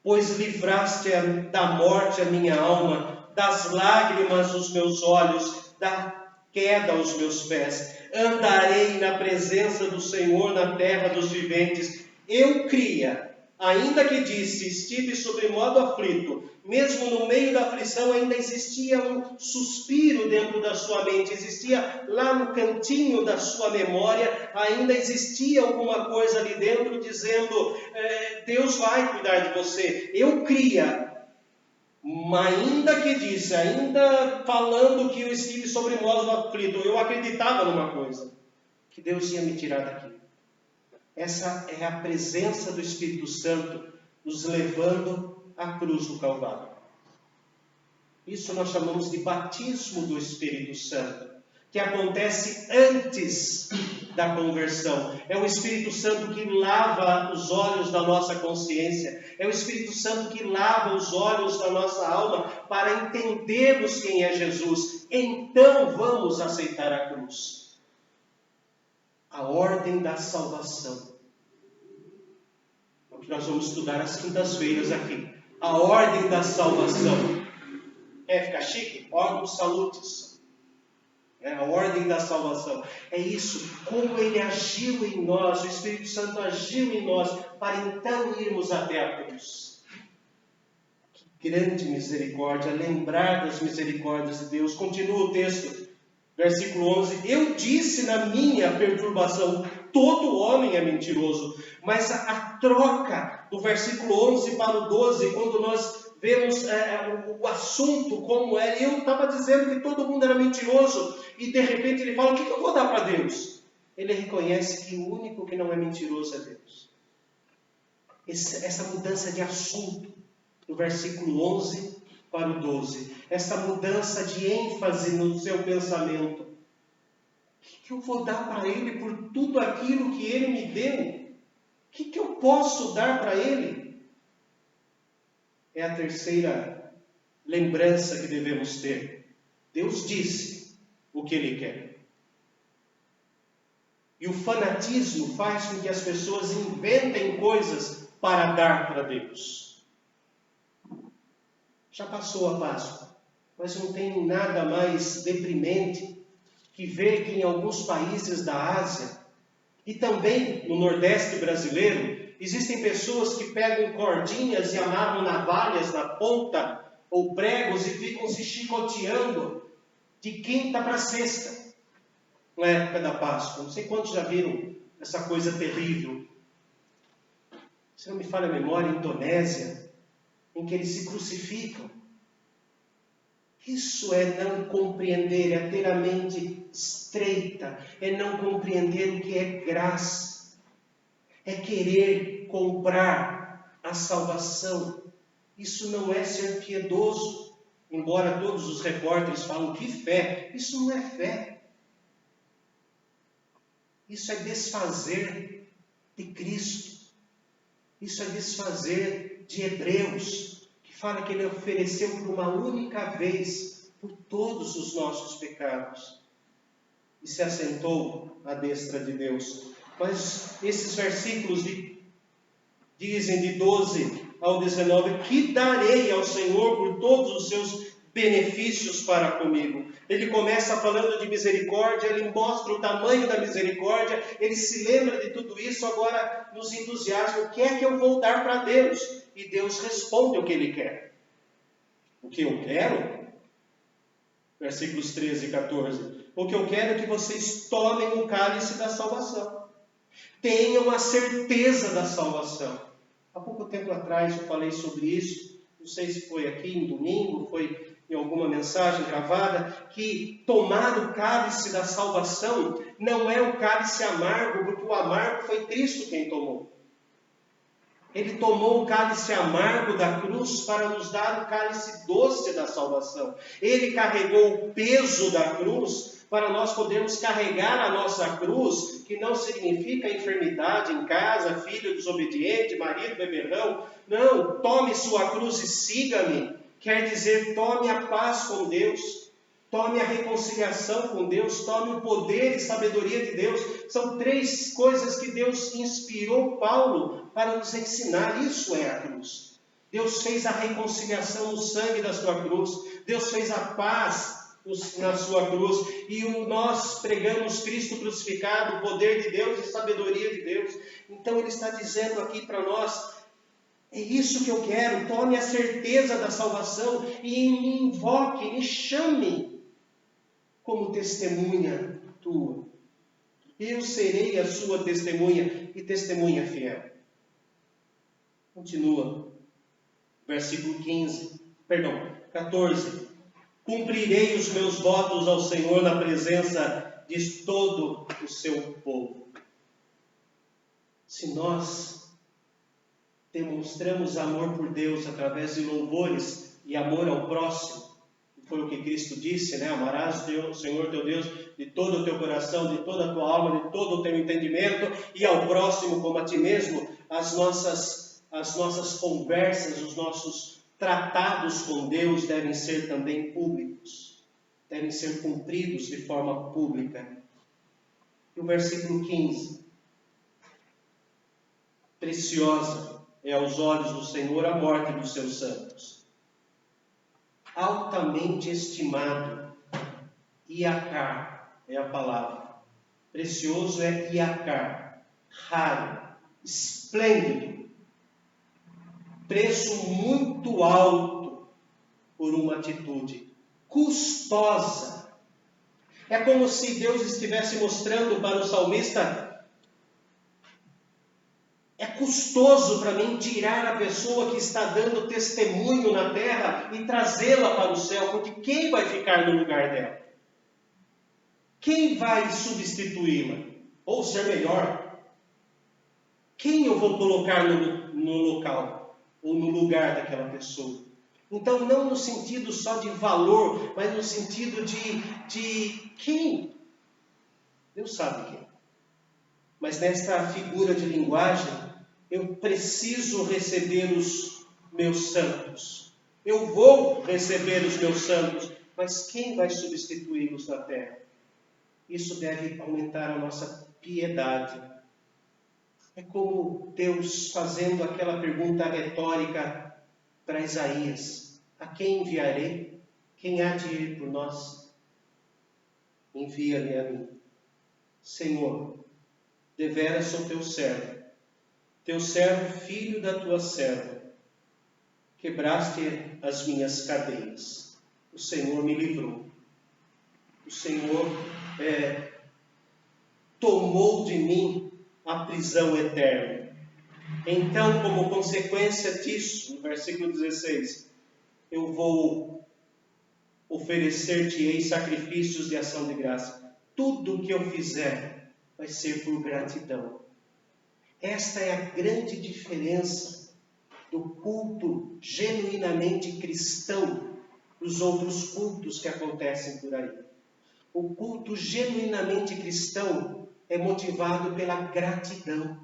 Pois livraste da morte a minha alma, das lágrimas os meus olhos, da queda aos meus pés. Andarei na presença do Senhor na terra dos viventes. Eu cria, ainda que disse, estive sobre modo aflito, mesmo no meio da aflição ainda existia um suspiro dentro da sua mente, existia lá no cantinho da sua memória, ainda existia alguma coisa ali dentro dizendo, Deus vai cuidar de você. Eu cria, ainda que disse, ainda falando que eu estive sobre modo aflito, eu acreditava numa coisa, que Deus ia me tirar daqui. Essa é a presença do Espírito Santo nos levando à cruz do Calvário. Isso nós chamamos de batismo do Espírito Santo, que acontece antes da conversão. É o Espírito Santo que lava os olhos da nossa consciência. É o Espírito Santo que lava os olhos da nossa alma para entendermos quem é Jesus. Então vamos aceitar a cruz. A ordem da salvação. É o que nós vamos estudar às quintas-feiras aqui. A ordem da salvação. Quer ficar chique? Ordos salutis. É a ordem da salvação. É isso. Como ele agiu em nós, o Espírito Santo agiu em nós, para então irmos até a cruz. Que grande misericórdia. Lembrar das misericórdias de Deus. Continua o texto. Versículo 11, eu disse na minha perturbação, todo homem é mentiroso. Mas a troca do versículo 11 para o 12, quando nós vemos o assunto como é, eu estava dizendo que todo mundo era mentiroso, e de repente ele fala, o que eu vou dar para Deus? Ele reconhece que o único que não é mentiroso é Deus. Essa mudança de assunto, do versículo 11 para o 12, essa mudança de ênfase no seu pensamento. O que eu vou dar para Ele por tudo aquilo que Ele me deu? O que eu posso dar para Ele? É a terceira lembrança que devemos ter. Deus disse o que Ele quer. E o fanatismo faz com que as pessoas inventem coisas para dar para Deus. Já passou a Páscoa, mas não tem nada mais deprimente que ver que em alguns países da Ásia e também no Nordeste brasileiro existem pessoas que pegam cordinhas e amarram navalhas na ponta ou pregos e ficam se chicoteando de quinta para sexta na época da Páscoa. Não sei quantos já viram essa coisa terrível. Se não me falha a memória, em Indonésia, em que eles se crucificam. Isso é não compreender, é ter a mente estreita, é não compreender o que é graça, é querer comprar a salvação. Isso não é ser piedoso, embora todos os repórteres falam que fé, isso não é fé. Isso é desfazer de Cristo. Isso é desfazer de Hebreus, que fala que Ele ofereceu por uma única vez por todos os nossos pecados. E se assentou à destra de Deus. Mas esses versículos dizem de 12 ao 19, que darei ao Senhor por todos os seus benefícios para comigo. Ele começa falando de misericórdia, ele mostra o tamanho da misericórdia, ele se lembra de tudo isso, agora nos entusiasma. O que é que eu vou dar para Deus? E Deus responde o que Ele quer. O que eu quero? Versículos 13 e 14. O que eu quero é que vocês tomem o cálice da salvação. Tenham a certeza da salvação. Há pouco tempo atrás eu falei sobre isso, não sei se foi aqui em domingo, foi em alguma mensagem gravada, que tomar o cálice da salvação não é o cálice amargo, porque o amargo foi Cristo quem tomou. Ele tomou o cálice amargo da cruz para nos dar o cálice doce da salvação. Ele carregou o peso da cruz para nós podermos carregar a nossa cruz, que não significa enfermidade em casa, filho desobediente, marido beberrão. Não, tome sua cruz e siga-me. Quer dizer, tome a paz com Deus. Tome a reconciliação com Deus, tome o poder e sabedoria de Deus. São 3 coisas que Deus inspirou Paulo para nos ensinar. Isso é a cruz. Deus fez a reconciliação no sangue da sua cruz. Deus fez a paz na sua cruz. E nós pregamos Cristo crucificado, o poder de Deus e sabedoria de Deus. Então ele está dizendo aqui para nós: é isso que eu quero. Tome a certeza da salvação e me invoque, me chame como testemunha tua. Eu serei a sua testemunha e testemunha fiel. Continua. Versículo 14. Cumprirei os meus votos ao Senhor na presença de todo o seu povo. Se nós demonstramos amor por Deus através de louvores e amor ao próximo, foi o que Cristo disse, né? Amarás o Senhor teu Deus de todo o teu coração, de toda a tua alma, de todo o teu entendimento, e ao próximo como a ti mesmo. As nossas conversas, os nossos tratados com Deus devem ser também públicos, devem ser cumpridos de forma pública. E o versículo 15. Preciosa é aos olhos do Senhor a morte dos seus santos. Altamente estimado, Iacar é a palavra. Precioso é Iacar, raro, esplêndido, preço muito alto por uma atitude, custosa. É como se Deus estivesse mostrando para o salmista: é custoso para mim tirar a pessoa que está dando testemunho na terra e trazê-la para o céu, porque quem vai ficar no lugar dela? Quem vai substituí-la? Ou ser melhor? Quem eu vou colocar no local ou no lugar daquela pessoa? Então, não no sentido só de valor, mas no sentido de quem? Deus sabe quem. Mas nesta figura de linguagem, eu preciso receber os meus santos. Eu vou receber os meus santos, mas quem vai substituí-los na terra? Isso deve aumentar a nossa piedade. É como Deus fazendo aquela pergunta retórica para Isaías: a quem enviarei? Quem há de ir por nós? Envia-me a mim. Senhor, deveras sou teu servo, filho da tua serva. Quebraste as minhas cadeias. O Senhor me livrou. O Senhor tomou de mim a prisão eterna. Então, como consequência disso, no versículo 16, eu vou oferecer-te-ei sacrifícios de ação de graça. Tudo o que eu fizer vai ser por gratidão. Esta é a grande diferença do culto genuinamente cristão dos outros cultos que acontecem por aí. O culto genuinamente cristão é motivado pela gratidão.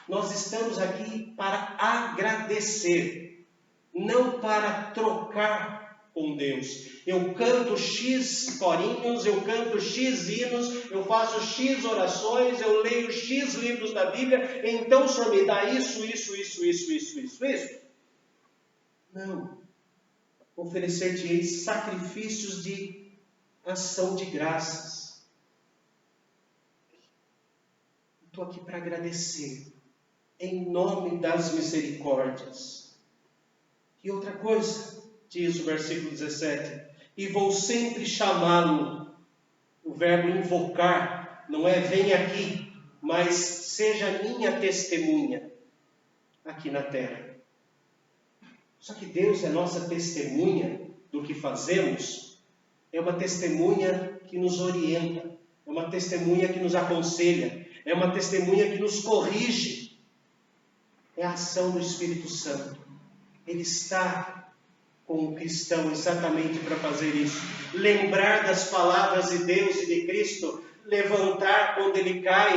Nós estamos aqui para agradecer, não para trocar com Deus. Eu canto X corinhos, eu canto X hinos, eu faço X orações, eu leio X livros da Bíblia, então o Senhor me dá isso. Não. Oferecer-te-ei sacrifícios de ação de graças. Estou aqui para agradecer, em nome das misericórdias. E outra coisa, diz o versículo 17, e vou sempre chamá-lo. O verbo invocar não é vem aqui, mas seja minha testemunha aqui na terra. Só que Deus é nossa testemunha do que fazemos, é uma testemunha que nos orienta, é uma testemunha que nos aconselha, é uma testemunha que nos corrige. É a ação do Espírito Santo. Ele está com o cristão exatamente para fazer isso. Lembrar das palavras de Deus e de Cristo, levantar quando ele cai,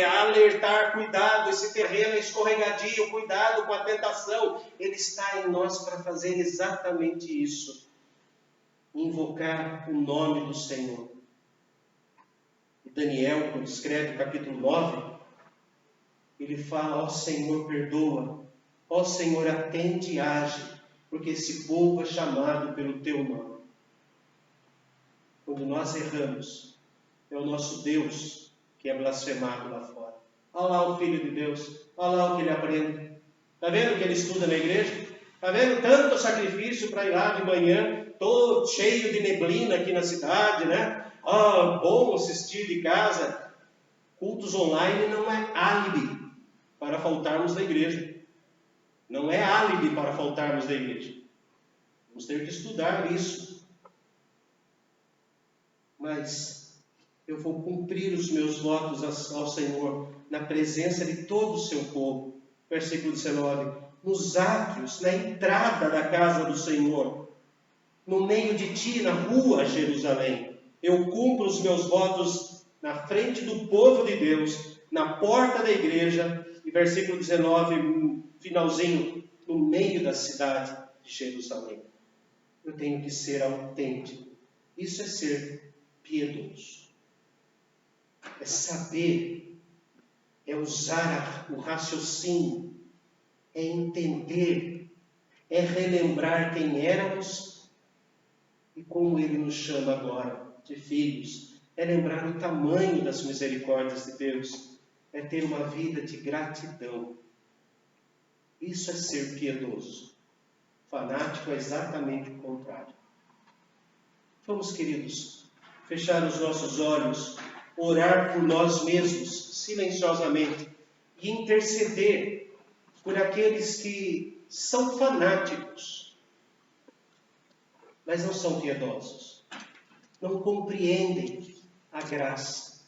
alertar, cuidado, esse terreno é escorregadio, cuidado com a tentação. Ele está em nós para fazer exatamente isso. Invocar o nome do Senhor. E Daniel, quando escreve o capítulo 9, ele fala: ó Senhor, perdoa, ó Senhor, atende e age, porque esse povo é chamado pelo teu nome. Quando nós erramos, é o nosso Deus que é blasfemado lá fora. Olha lá o Filho de Deus, olha lá o que ele aprende. Está vendo que ele estuda na igreja? Está vendo tanto sacrifício para ir lá de manhã, todo cheio de neblina aqui na cidade, né? Bom assistir de casa. Cultos online não é álibi para faltarmos da igreja. Não é álibi para faltarmos da igreja. Vamos ter que estudar isso. Mas eu vou cumprir os meus votos ao Senhor na presença de todo o seu povo. Versículo 19. Nos átrios, na entrada da casa do Senhor, no meio de ti, na rua, Jerusalém. Eu cumpro os meus votos na frente do povo de Deus, na porta da igreja. E versículo 19, finalzinho, no meio da cidade de Jerusalém. Eu tenho que ser autêntico. Isso é ser piedoso. É saber, é usar o raciocínio, é entender, é relembrar quem éramos e como Ele nos chama agora de filhos. É lembrar o tamanho das misericórdias de Deus. É ter uma vida de gratidão. Isso é ser piedoso. Fanático é exatamente o contrário. Vamos, queridos, fechar os nossos olhos, orar por nós mesmos, silenciosamente, e interceder por aqueles que são fanáticos, mas não são piedosos, não compreendem a graça.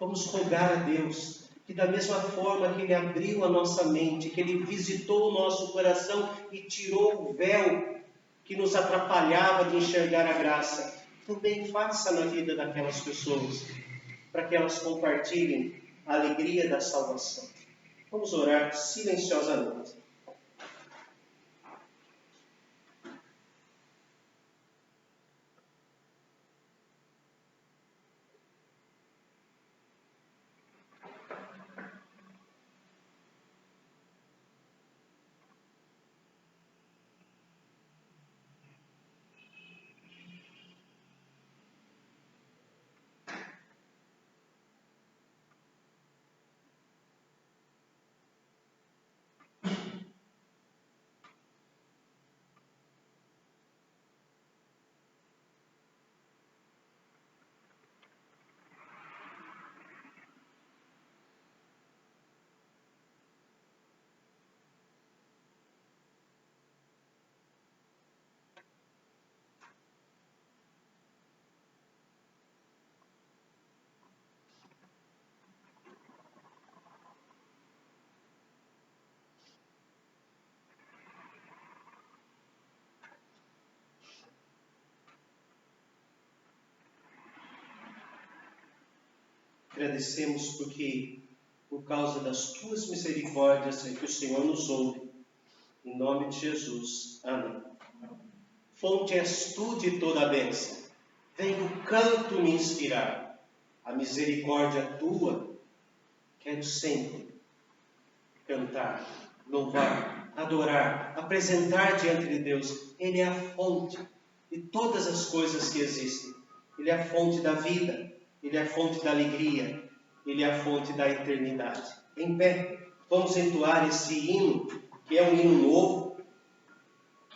Vamos rogar a Deus que, da mesma forma que Ele abriu a nossa mente, que Ele visitou o nosso coração e tirou o véu que nos atrapalhava de enxergar a graça, também faça na vida daquelas pessoas, para que elas compartilhem a alegria da salvação. Vamos orar silenciosamente. Agradecemos porque, por causa das tuas misericórdias, é que o Senhor nos ouve. Em nome de Jesus. Amém. Fonte és tu de toda a bênção. Vem o canto me inspirar. A misericórdia tua quero sempre cantar, louvar, adorar, apresentar diante de Deus. Ele é a fonte de todas as coisas que existem. Ele é a fonte da vida. Ele é a fonte da alegria. Ele é a fonte da eternidade. Em pé, vamos entoar esse hino, que é um hino novo.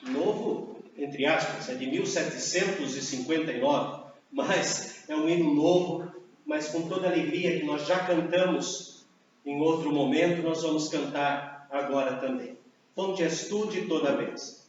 Novo, entre aspas, é de 1759, mas é um hino novo, mas com toda a alegria que nós já cantamos em outro momento, nós vamos cantar agora também. Fonte és tu de toda a bênção.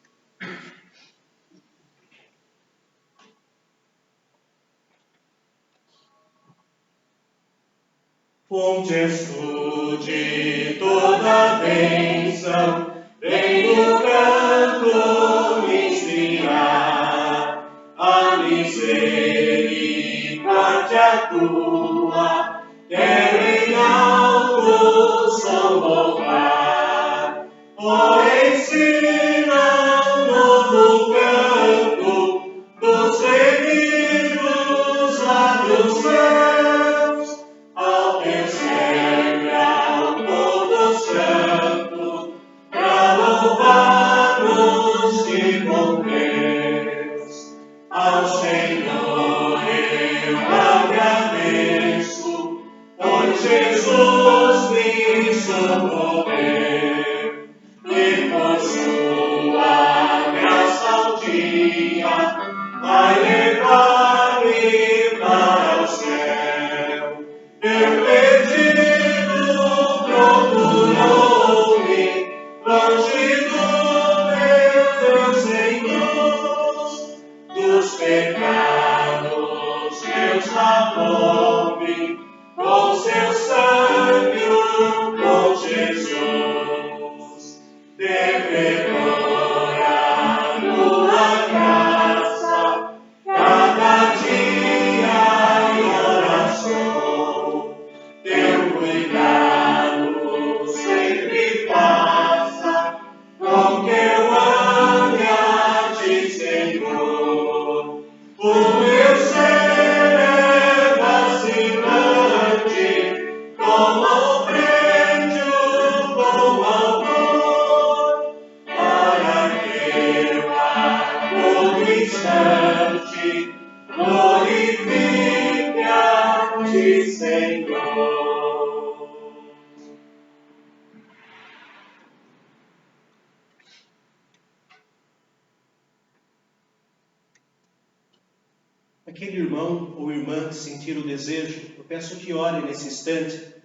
Fonte és tu de toda bênção, vem no canto me inspirar. A misericórdia tua, quero em alto som louvar. Oh, ensina um novo canto dos remidos lá dos céus, ao teu servo, ao povo santo, pra louvar-nos de bom Deus. Ao Senhor eu agradeço, pois Jesus me socorreu, e por sua graça um dia vai levar-me para o céu. Meu perdido procurou-me, longe do meu Deus sem luz, dos pecados meus lavou-me, com seu sangue com Jesus. Develorar tua graça cada dia em oração. Teu cuidado sempre passa, com que eu ame a ti, Senhor. O meu ser é vacilante, como prende o bom amor, para que eu a todo instante glorifique a ti, Senhor. Aquele irmão ou irmã que sentir o desejo, eu peço que ore nesse instante,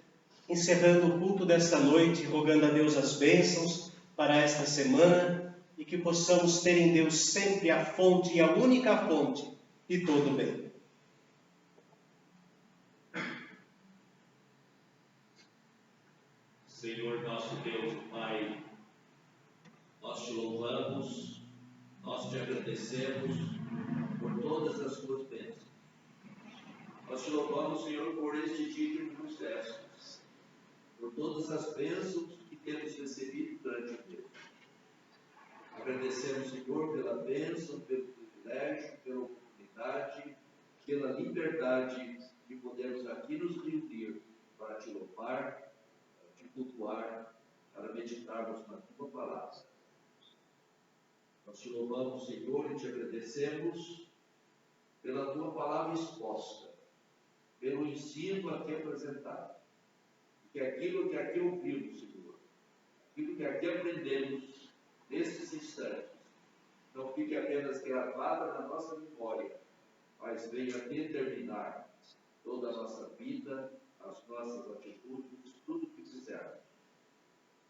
encerrando o culto desta noite, rogando a Deus as bênçãos para esta semana e que possamos ter em Deus sempre a fonte e a única fonte de todo o bem. Senhor nosso Deus, Pai, nós te louvamos, nós te agradecemos por todas as tuas bênçãos. Nós te louvamos, Senhor, por este dia que nos destes, por todas as bênçãos que temos recebido durante o dia. Agradecemos, Senhor, pela bênção, pelo privilégio, pela oportunidade, pela liberdade de podermos aqui nos reunir para te louvar, para te cultuar, para meditarmos na tua palavra. Nós te louvamos, Senhor, e te agradecemos pela tua palavra exposta, pelo ensino aqui apresentado. Que aquilo que aqui ouvimos, Senhor, aquilo que aqui aprendemos nesses instantes, não fique apenas gravada na nossa memória, mas venha determinar toda a nossa vida, as nossas atitudes, tudo o que fizermos.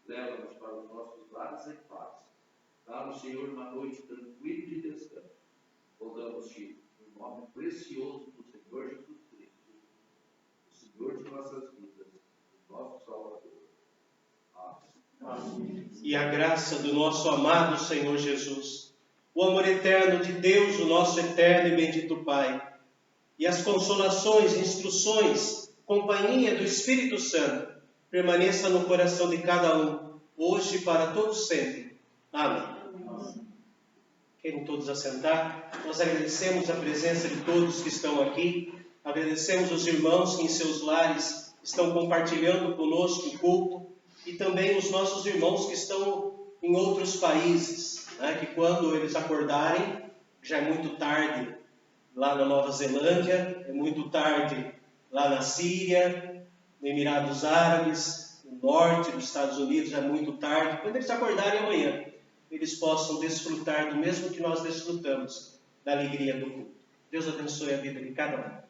Leva-nos para os nossos lares em paz. Dá-nos, Senhor, uma noite tranquila e de descanso. Rogamos-te no nome precioso do Senhor Jesus Cristo, o Senhor de nossas vidas, o nosso Salvador. Amém. E a graça do nosso amado Senhor Jesus, o amor eterno de Deus, o nosso eterno e bendito Pai, e as consolações, instruções, companhia do Espírito Santo, permaneça no coração de cada um, hoje e para todos sempre. Amém. Querem todos assentar? Nós agradecemos a presença de todos que estão aqui, agradecemos os irmãos que em seus lares estão compartilhando conosco o culto, e também os nossos irmãos que estão em outros países, né, que quando eles acordarem, já é muito tarde lá na Nova Zelândia, é muito tarde lá na Síria, no Emirados Árabes, no norte dos Estados Unidos, já é muito tarde. Quando eles acordarem amanhã, eles possam desfrutar do mesmo que nós desfrutamos, da alegria do culto. Deus abençoe a vida de cada um.